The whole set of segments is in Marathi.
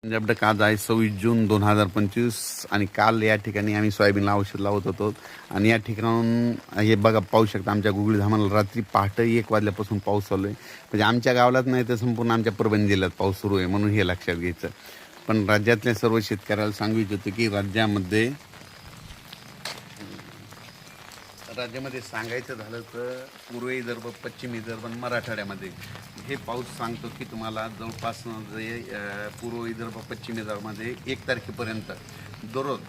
पंजाब आज आहे 26 जून 2025 आणि काल या ठिकाणी आम्ही सोयाबीनला औषध लावत होतो आणि या ठिकाणाहून हे बघा पाहू शकता आमच्या गुगल धामाला रात्री पहाटे 1 वाजल्यापासून पाऊस चालू आहे. म्हणजे आमच्या गावालाच नाही तर संपूर्ण आमच्या परभणी जिल्ह्यात पाऊस सुरू आहे म्हणून हे लक्षात घ्यायचं. पण राज्यातल्या सर्व शेतकऱ्याला सांगू इच्छितो की राज्यामध्ये सांगायचं झालं तर पूर्व विदर्भ, पश्चिम विदर्भ आणि मराठवाड्यामध्ये हे पाऊस सांगतो की तुम्हाला जवळपास पूर्व विदर्भ, पश्चिम विदर्भामध्ये 1 तारखेपर्यंत दररोज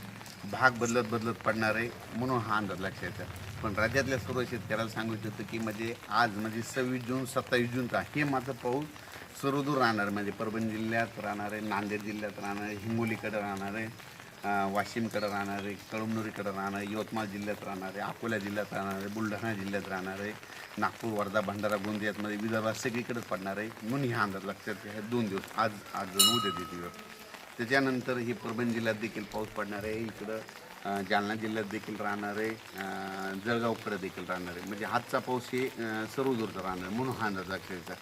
भाग बदलत पडणार आहे म्हणून हा अंदाज लक्षात येतो. पण राज्यातल्या सर्व शेतकऱ्याला सांगू इच्छितो की म्हणजे आज म्हणजे 26 जून 27 जूनचा हे मात्र पाऊस सर्वदूर राहणार. म्हणजे परभणी जिल्ह्यात राहणार आहे, नांदेड जिल्ह्यात राहणार आहे, हिंगोलीकडे राहणार आहे, वाशिमकडे राहणार आहे, कळमनुरीकडे राहणार आहे, यवतमाळ जिल्ह्यात राहणार आहे, अकोला जिल्ह्यात राहणार आहे, बुलढाणा जिल्ह्यात राहणार आहे, नागपूर, वर्धा, भंडारा, गोंदियामध्ये विदर्भात सगळीकडेच पडणार आहे म्हणून हा अंदाज लक्षात घ्या. 2 दिवस आज उद्या दिवस. त्याच्यानंतर ही परभणी जिल्ह्यात देखील पाऊस पडणार आहे, इकडं जालना जिल्ह्यात देखील राहणार आहे, जळगावकडे देखील राहणार आहे. म्हणजे आजचा पाऊस हे सर्वदूरचा राहणार म्हणून हा अंदाज लक्षात घ्यायचा.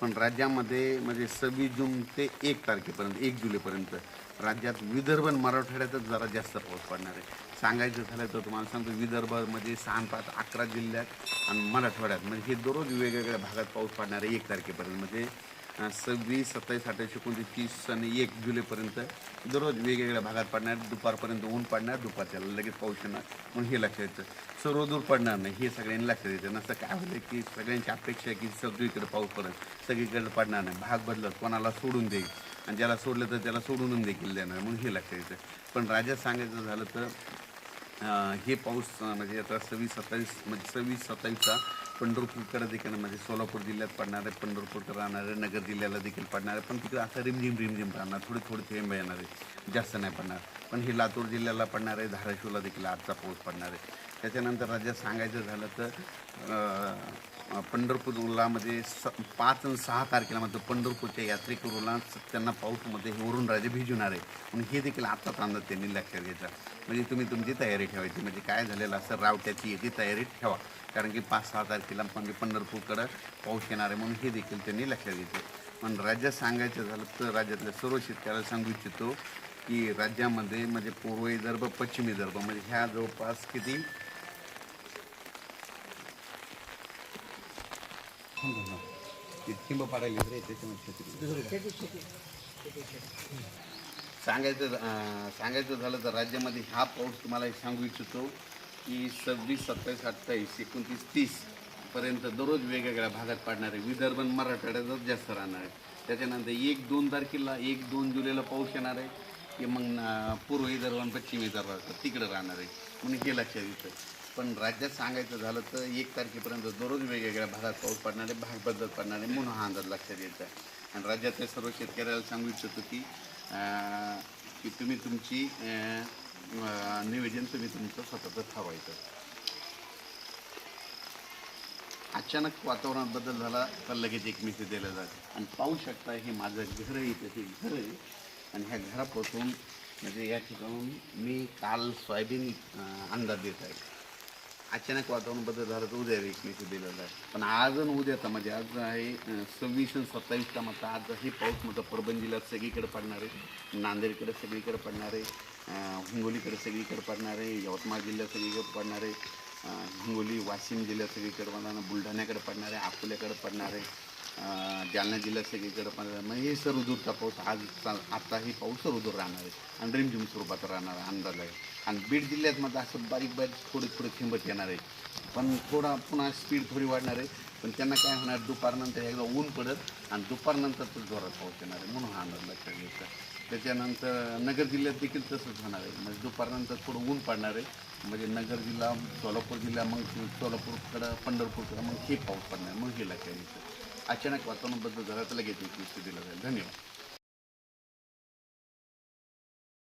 पण राज्यामध्ये म्हणजे 26 जून ते 1 तारखेपर्यंत 1 जुलैपर्यंत राज्यात विदर्भ आणि मराठवाड्यातच जरा जास्त पाऊस पडणार आहे. सांगायचं झालं तर तुम्हाला सांगतो विदर्भामध्ये 6 5 11 जिल्ह्यात आणि मराठवाड्यात म्हणजे हे दररोज वेगवेगळ्या भागात पाऊस पडणार आहे 1 तारखेपर्यंत. म्हणजे 26, 27, 28, 29, 30 आणि 1 जुलैपर्यंत दररोज वेगवेगळ्या भागात पडणार. दुपारपर्यंत ऊन पडणार, दुपारच्याला लगेच पाऊस येणार म्हणून हे लक्षात येतं. सर्वदूर पडणार नाही हे सगळ्यांनी लक्षात येतं. नसतं काय होतं की सगळ्यांची अपेक्षा आहे की सगळीकडे पाऊस पडेल, सगळीकडे पडणार नाही, भाग बदलत कोणाला सोडून देईल आणि ज्याला सोडलं तर त्याला सोडून देखील देणार म्हणून हे लक्षात येतं. पण राज्यात सांगायचं झालं तर हे पाऊस म्हणजे आता 26-27 म्हणजे 26-27चा पंढरपूरकडे देखील म्हणजे सोलापूर जिल्ह्यात पडणार आहे, पंढरपूरकडे राहणार आहे, नगर जिल्ह्याला देखील पडणार आहे. पण तिकडे आता रिमझिम राहणार, थोडे थेंब येणार आहे, जास्त नाही पडणार. पण हे लातूर जिल्ह्याला पडणार आहे, धाराशिवला देखील आजचा पाऊस पडणार आहे. त्याच्यानंतर राज्यात सांगायचं झालं तर पंढरपूरला म्हणजे 5 आणि 6 तारखेला म्हणजे पंढरपूरच्या यात्रेकरूला त्यांना पाऊसमध्ये वरून राजे भिजवणार आहे म्हणून हे देखील आत्ताच अंदाज त्यांनी लक्षात घ्यायचा. म्हणजे तुम्ही तुमची तयारी ठेवायची. म्हणजे काय झालेलं असं रावट्याची याची तयारी ठेवा, कारण की 5-6 तारखेला म्हणजे पंढरपूरकडं पाऊस येणार आहे म्हणून हे देखील त्यांनी लक्षात घ्यायचं. पण राज्यात सांगायचं झालं तर राज्यातल्या सर्व शेतकऱ्याला सांगू इच्छितो की राज्यामध्ये म्हणजे पूर्व विदर्भ, पश्चिम विदर्भ म्हणजे ह्या जवळपास किती थिंब पाडायला रे त्याच्यामध्ये सांगायचं झालं तर राज्यामध्ये हा पाऊस तुम्हाला सांगू इच्छितो की 26, 27, 28, 29, 30 पर्यंत दररोज वेगवेगळ्या भागात पडणार आहे. विदर्भ आणि मराठवाड्यातच जास्त राहणार आहे. त्याच्यानंतर 1-2 तारखेला 1-2 जुलैला पाऊस येणार आहे की मग पूर्व विदर्भ आणि पश्चिम विदर्भात तिकडं राहणार आहे म्हणून हे लक्षात येतं. पण राज्यात सांगायचं झालं तर 1 तारखेपर्यंत दररोज वेगवेगळ्या भागात पाऊस पडणार आहे, भाग बदलत पडणार आहे म्हणून हा अंदाज लक्षात यायचा आहे. आणि राज्यातल्या सर्व शेतकऱ्याला सांगू इच्छितो की तुम्ही तुमची नियोजन तुम्ही तुमचं स्वतःचं ठरवायचं. अचानक वातावरणात बदल झाला तर लगेच एक मेसेज दिला जाते आणि पाहू शकता हे माझं घर आहे, इथे घर आहे आणि ह्या घरापासून म्हणजे या ठिकाणून मी काल सोयाबीन अंदाज देत आहे. अचानक वातावरण बदल झालं तर उद्या एक मेसेज दिलेला आहे. पण आज आणि उद्याचा म्हणजे आज आहे 26 आणि 27चा मात्र आज ही पाऊस मात्र परभणी जिल्ह्यात सगळीकडे पडणार आहे, नांदेडकडे सगळीकडे पडणार आहे, हिंगोलीकडे सगळीकडे पडणार आहे, यवतमाळ जिल्ह्यात सगळीकडे पडणार आहे, हिंगोली, वाशिम जिल्ह्यात सगळीकडे पडणार आहे, बुलढाण्याकडे पडणार आहे, अकोल्याकडे पडणार आहे, जालना जिल्ह्यात सगळीकडे पडणार आहे. म्हणजे हे सर्वदूरचा पाऊस आत्ताही पाऊस सर्वदूर राहणार आहे आणि रिमझिम स्वरूपात राहणार अंदाज आहे. आणि बीड जिल्ह्यात मात्र असं बारीक थोडे थिंबत येणार आहे. पण थोडा पुन्हा स्पीड थोडी वाढणार आहे. पण त्यांना काय होणार दुपारनंतर एकदा ऊन पडत आणि दुपारनंतर तो जोरात पाऊस येणार आहे म्हणून हा अंदाज लक्षात घ्यायचा. त्याच्यानंतर नगर जिल्ह्यात देखील तसंच होणार आहे. म्हणजे दुपारनंतर थोडं ऊन पडणार आहे. म्हणजे नगर जिल्हा, सोलापूर जिल्हा, मग सोलापूरकडं, पंढरपूरकडं मग हे पाऊस पडणार मग हे लक्षात घ्यायचं. अचानक वातावरण बदल झाला तर लगेच दिला जाईल. धन्यवाद.